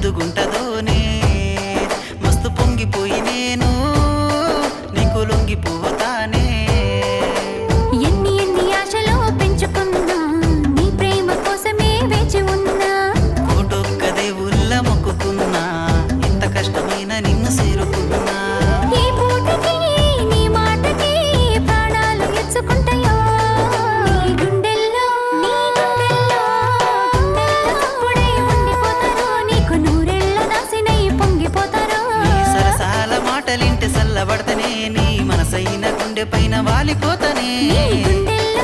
ముద్దుగుంటదోనే మస్తు పొంగిపోయి నేను నీకు లొంగిపోతానే ఎన్ని ఎన్ని ఆశలో పెంచుకున్నా నీ ప్రేమ కోసమే వేచి ఉన్నా కోటొక్క దేవుళ్ళ మొక్కుకున్నా ఎంత కష్టమైన నిన్ను చేరుకున్నా ఈ పూటకి నీ మాటకి ప్రాణాలు ఎచ్చుకుంటాయో నీ గుండెల్లో చప్పుడై ఉండిపోతారో నీకు నూరెళ్ళ దాసినై పొంగిపోతారో నీ సరసాల మాటలింటే చల్లబడతనే నీ మనసైన గుండె పైన వాలిపోతనే నీ గుండెల్లో